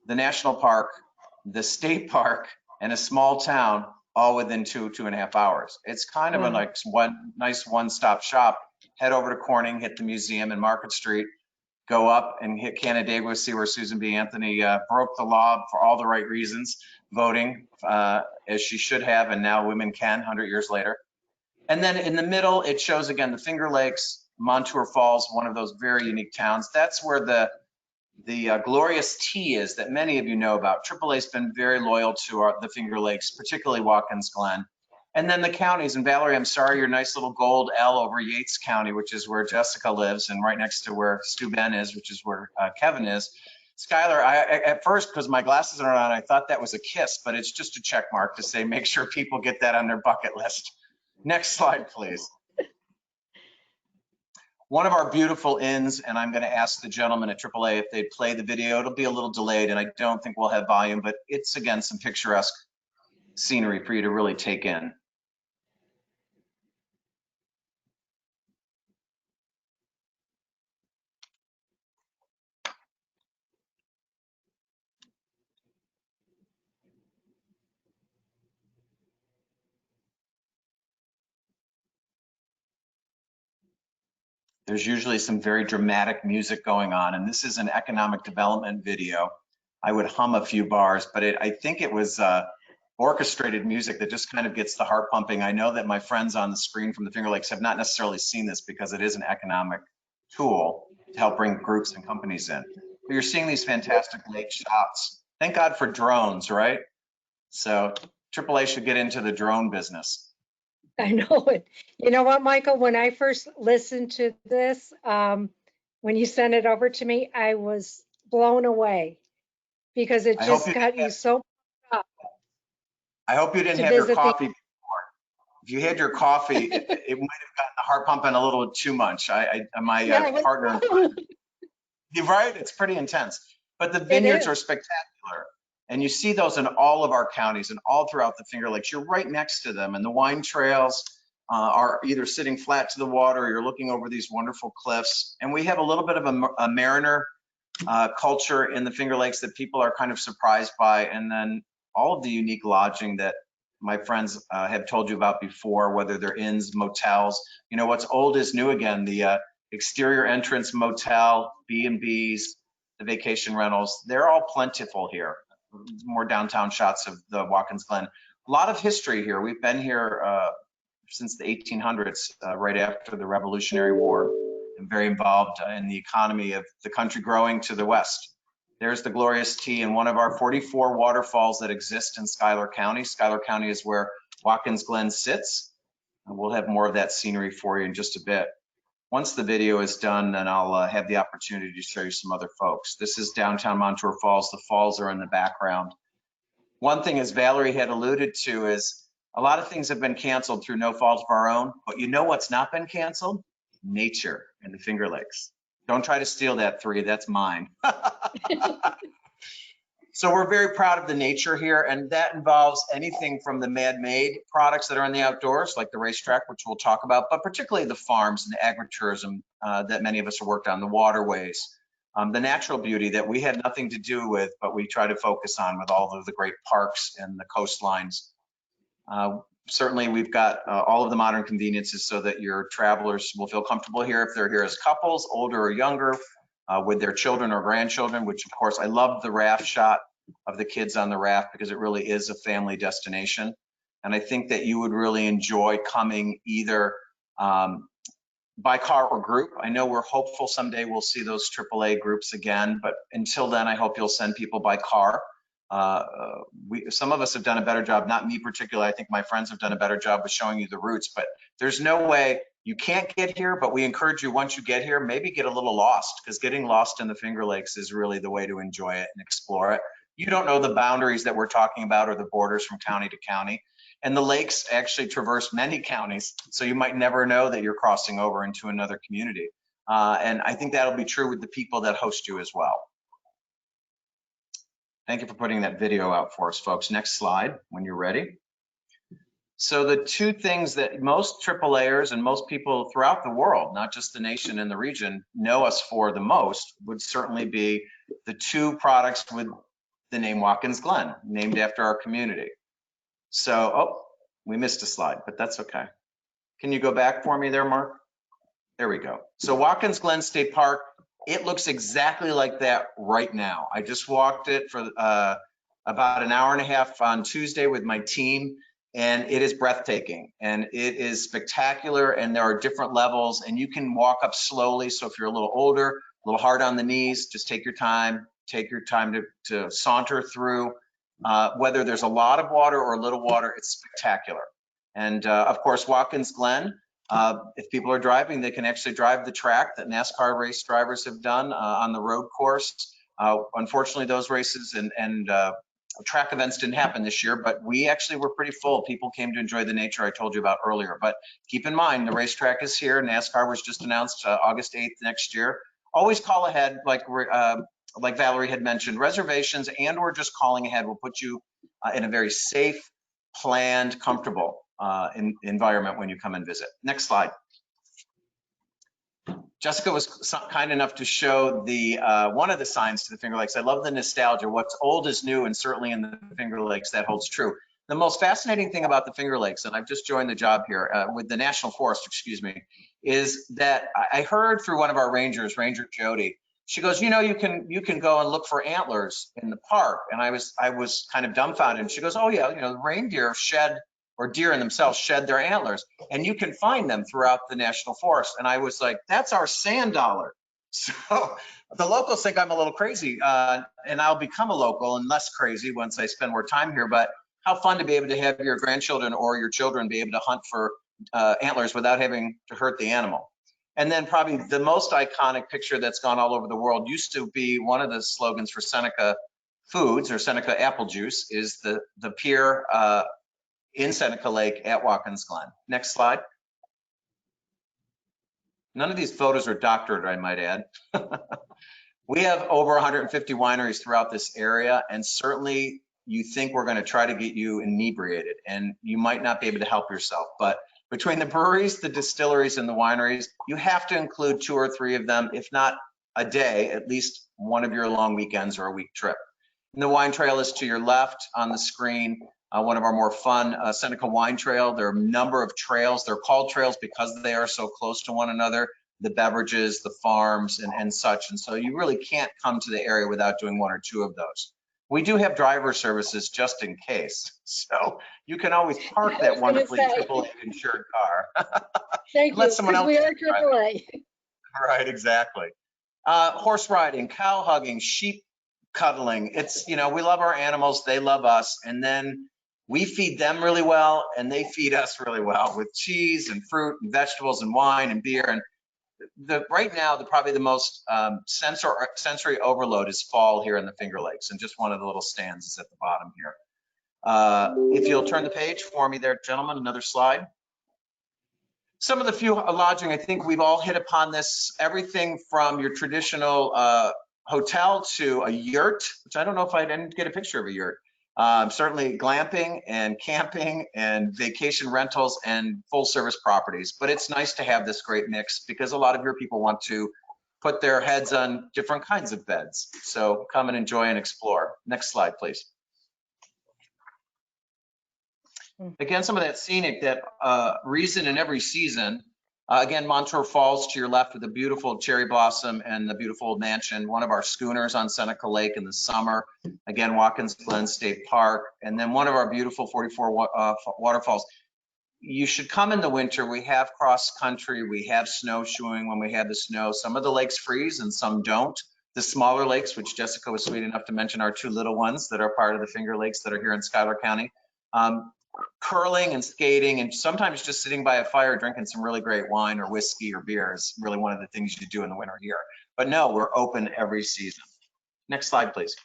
the national park, the state park, and a small town all within 2.5 hours. It's kind of a nice one-stop shop. Head over to Corny, hit the museum and Market Street, go up and hit Canandaigua, see where Susan B. Anthony broke the law for all the right reasons, voting as she should have, and now women can 100 years later. And then in the middle, it shows again the Finger Lakes, Montour Falls, one of those very unique towns. That's where the glorious tea is that many of you know about. AAA's been very loyal to the Finger Lakes, particularly Watkins Glen. And then the counties, and Valerie, I'm sorry, your nice little gold L over Yates County, which is where Jessica lives, and right next to where Steuben is, which is where Kevin is. Skylar, at first, because my glasses are on, I thought that was a kiss, but it's just a check mark to say, make sure people get that on their bucket list. Next slide, please. One of our beautiful inns, and I'm going to ask the gentleman at AAA if they'd play the video. It'll be a little delayed, and I don't think we'll have volume, but it's, again, some picturesque scenery for you to really take in. There's usually some very dramatic music going on, and this is an economic development video. I would hum a few bars, but I think it was orchestrated music that just kind of gets the heart pumping. I know that my friends on the screen from the Finger Lakes have not necessarily seen this because it is an economic tool to help bring groups and companies in. But you're seeing these fantastic lake shots. Thank God for drones, right? So AAA should get into the drone business. I know it. You know what, Michael, when I first listened to this, when you sent it over to me, I was blown away because it just got you so up. I hope you didn't have your coffee before. If you had your coffee, it might have gotten the heart pumping a little too much. My partner, you're right, it's pretty intense. But the vineyards are spectacular. And you see those in all of our counties and all throughout the Finger Lakes. You're right next to them. And the wine trails are either sitting flat to the water or you're looking over these wonderful cliffs. And we have a little bit of a mariner culture in the Finger Lakes that people are kind of surprised by. And then all of the unique lodging that my friends have told you about before, whether they're inns, motels. You know, what's old is new again. The exterior entrance motel, B&Bs, the vacation rentals, they're all plentiful here. More downtown shots of the Watkins Glen. A lot of history here. We've been here since the 1800s, right after the Revolutionary War, and very involved in the economy of the country growing to the west. There's the glorious T and one of our 44 waterfalls that exist in Schuyler County. Schuyler County is where Watkins Glen sits. And we'll have more of that scenery for you in just a bit. Once the video is done, then I'll have the opportunity to show you some other folks. This is downtown Montour Falls. The falls are in the background. One thing, as Valerie had alluded to, is a lot of things have been canceled through no fault of our own, but you know what's not been canceled? Nature in the Finger Lakes. Don't try to steal that, 3, that's mine. So we're very proud of the nature here, and that involves anything from the man-made products that are in the outdoors, like the racetrack, which we'll talk about, but particularly the farms and the agritourism that many of us have worked on, the waterways, the natural beauty that we had nothing to do with, but we try to focus on with all of the great parks and the coastlines. Certainly, we've got all of the modern conveniences so that your travelers will feel comfortable here if they're here as couples, older or younger, with their children or grandchildren, which of course, I love the raft shot of the kids on the raft because it really is a family destination. And I think that you would really enjoy coming either by car or group. I know we're hopeful someday we'll see those AAA groups again, but until then, I hope you'll send people by car. Some of us have done a better job, not me particularly. I think my friends have done a better job of showing you the routes, but there's no way you can't get here, but we encourage you once you get here, maybe get a little lost, because getting lost in the Finger Lakes is really the way to enjoy it and explore it. You don't know the boundaries that we're talking about or the borders from county to county. And the lakes actually traverse many counties, so you might never know that you're crossing over into another community. And I think that'll be true with the people that host you as well. Thank you for putting that video out for us, folks. Next slide, when you're ready. So the two things that most AAAers and most people throughout the world, not just the nation and the region, know us for the most would certainly be the two products with the name Watkins Glen, named after our community. So, oh, we missed a slide, but that's okay. Can you go back for me there, Mark? There we go. So Watkins Glen State Park, it looks exactly like that right now. I just walked it for about an hour and a half on Tuesday with my team, and it is breathtaking and it is spectacular, and there are different levels and you can walk up slowly. So if you're a little older, a little hard on the knees, just take your time to saunter through. Whether there's a lot of water or a little water, it's spectacular. And of course, Watkins Glen, if people are driving, they can actually drive the track that NASCAR race drivers have done on the road course. Unfortunately, those races and track events didn't happen this year, but we actually were pretty full. People came to enjoy the nature I told you about earlier. But keep in mind, the racetrack is here. NASCAR was just announced August 8th next year. Always call ahead, like Valerie had mentioned. Reservations and or just calling ahead will put you in a very safe, planned, comfortable environment when you come and visit. Next slide. Jessica was kind enough to show the one of the signs to the Finger Lakes. I love the nostalgia. What's old is new, and certainly in the Finger Lakes that holds true. The most fascinating thing about the Finger Lakes, and I've just joined the job here with the National Forest, excuse me, is that I heard through one of our rangers, Ranger Jody. She goes, you know, you can go and look for antlers in the park, and I was kind of dumbfounded. And she goes, oh yeah, you know, the reindeer shed, or deer in themselves shed their antlers, and you can find them throughout the National Forest. And I was like, that's our sand dollar. So the locals think I'm a little crazy, and I'll become a local and less crazy once I spend more time here. But how fun to be able to have your grandchildren or your children be able to hunt for antlers without having to hurt the animal. And then probably the most iconic picture that's gone all over the world used to be one of the slogans for Seneca Foods or Seneca Apple Juice is the pier in Seneca Lake at Watkins Glen. Next slide. None of these photos are doctored, I might add. We have over 150 wineries throughout this area, and certainly you think we're going to try to get you inebriated, and you might not be able to help yourself. But between the breweries, the distilleries, and the wineries, you have to include 2 or 3 of them, if not a day, at least one of your long weekends or a week trip. And the wine trail is to your left on the screen. One of our more fun Seneca Wine Trail. There are a number of trails. They're called trails because they are so close to one another, the beverages, the farms, and such. And so you really can't come to the area without doing 1 or 2 of those. We do have driver services just in case. So you can always park that wonderfully AAA insured car. Thank you, Let someone else we are drive it. AAA. Right, exactly. Horse riding, cow hugging, sheep cuddling. It's, you know, we love our animals, they love us, and then we feed them really well, and they feed us really well with cheese and fruit and vegetables and wine and beer. And right now, probably the most sensory overload is fall here in the Finger Lakes, and just one of the little stands is at the bottom here. If you'll turn the page for me there, gentlemen, another slide. Some of the few lodging, I think we've all hit upon this, everything from your traditional hotel to a yurt, which I don't know if I didn't get a picture of a yurt. Certainly glamping and camping and vacation rentals and full service properties. But it's nice to have this great mix because a lot of your people want to put their heads on different kinds of beds. So come and enjoy and explore. Next slide, please. Again, some of that scenic, that reason in every season. Again, Montour Falls to your left with the beautiful cherry blossom and the beautiful old mansion, one of our schooners on Seneca Lake in the summer. Again, Watkins Glen State Park, and then one of our beautiful 44 waterfalls. You should come in the winter. We have cross country, we have snowshoeing when we have the snow. Some of the lakes freeze and some don't. The smaller lakes, which Jessica was sweet enough to mention, are 2 little ones that are part of the Finger Lakes that are here in Schuyler County. Curling and skating, and sometimes just sitting by a fire drinking some really great wine or whiskey or beer is really one of the things you do in the winter here. But no, we're open every season. Next slide, please.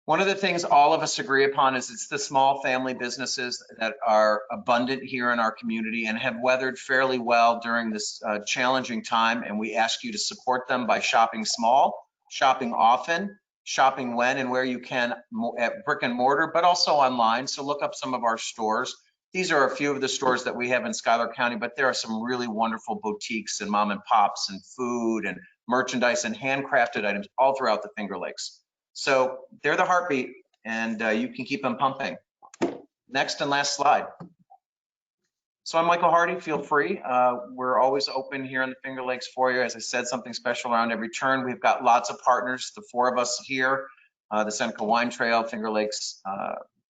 One of the things all of us agree upon is it's the small family businesses that are abundant here in our community and have weathered fairly well during this challenging time. And we ask you to support them by shopping small, shopping often, shopping when and where you can at brick and mortar, but also online. So look up some of our stores. These are a few of the stores that we have in Schuyler County, but there are some really wonderful boutiques and mom and pops and food and merchandise and handcrafted items all throughout the Finger Lakes. So they're the heartbeat, and you can keep them pumping. Next and last slide. So I'm Michael Hardy, feel free. We're always open here in the Finger Lakes for you. As I said, something special around every turn. We've got lots of partners, the 4 of us here, the Seneca Wine Trail, Finger Lakes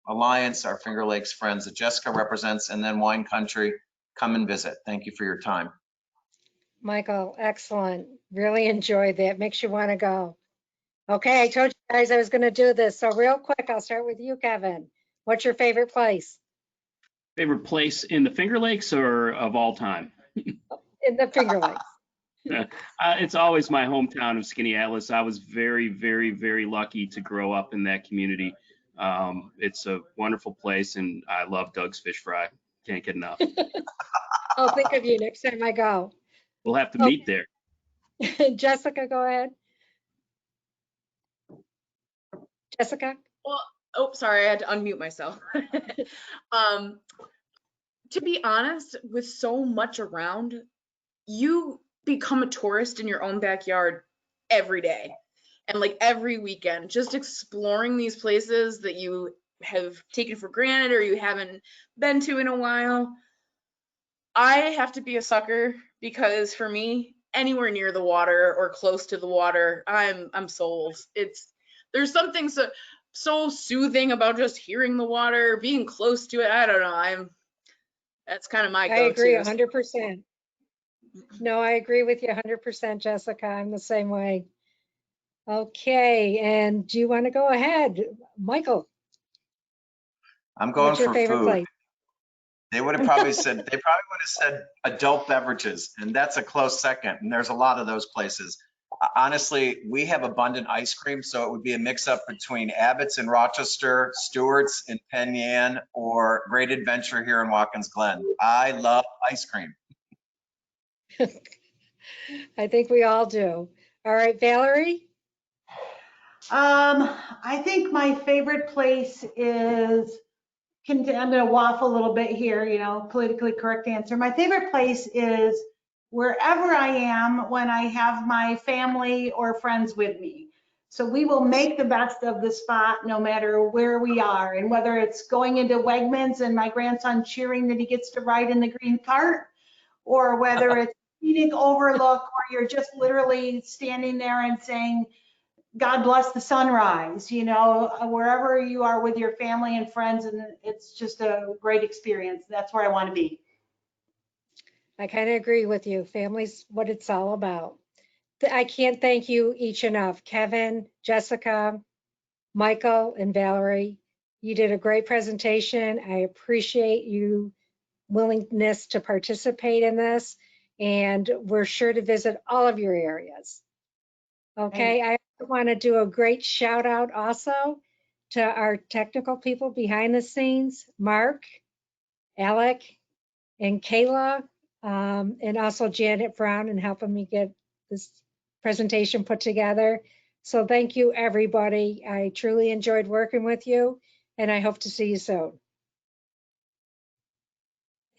Alliance, our Finger Lakes friends that Jessica represents, and then Wine Country. Come and visit. Thank you for your time. Michael, excellent. Really enjoyed that. Makes you want to go. Okay, I told you guys I was going to do this. So real quick, I'll start with you, Kevin. What's your favorite place? Favorite place in the Finger Lakes or of all time? In the Finger Lakes. It's always my hometown of Skaneateles. I was very, very, very lucky to grow up in that community. It's a wonderful place, and I love Doug's fish fry. Can't get enough. I'll think of you next time I go. We'll have to meet there. Jessica, go ahead. Jessica? Well, oh, sorry, I had to unmute myself. To be honest, with so much around, you become a tourist in your own backyard every day and like every weekend, just exploring these places that you have taken for granted or you haven't been to in a while. I have to be a sucker because for me, anywhere near the water or close to the water, I'm sold. There's something so soothing about just hearing the water, being close to it. I don't know. That's kind of my go-to. I agree 100%. No, I agree with you 100%, Jessica. I'm the same way. Okay, and do you want to go ahead? Michael, I'm going what's your for favorite food. place? They would have probably said, adult beverages, and that's a close second. And there's a lot of those places. Honestly, we have abundant ice cream, so it would be a mix up between Abbott's in Rochester, Stewart's in Penn Yan, or Great Adventure here in Watkins Glen. I love ice cream. I think we all do. All right, Valerie? I think my favorite place is, I'm going to waffle a little bit here, politically correct answer. My favorite place is wherever I am when I have my family or friends with me. So we will make the best of the spot no matter where we are. And whether it's going into Wegmans and my grandson cheering that he gets to ride in the green cart, or whether it's scenic overlook or you're just literally standing there and saying, God bless the sunrise, wherever you are with your family and friends, and it's just a great experience. That's where I want to be. I kind of agree with you. Family's what it's all about. I can't thank you each enough. Kevin, Jessica, Michael, and Valerie, you did a great presentation. I appreciate you willingness to participate in this, and we're sure to visit all of your areas. Okay, I want to do a great shout out also to our technical people behind the scenes, Mark, Alec, and Kayla, and also Janet Brown in helping me get this presentation put together. So thank you, everybody. I truly enjoyed working with you, and I hope to see you soon.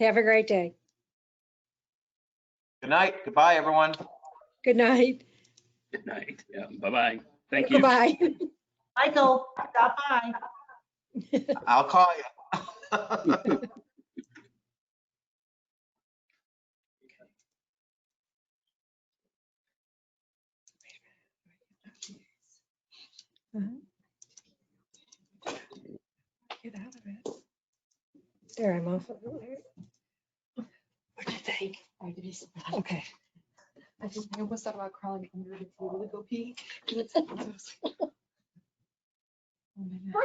Have a great day. Good night. Goodbye, everyone. Good night. Good night. Yeah, bye-bye. Thank you. Goodbye. Michael, stop by. I'll call you. Get out of it. There, I'm off of it. What do you think? Okay. I almost thought about crawling under the table to go pee. Oh my God.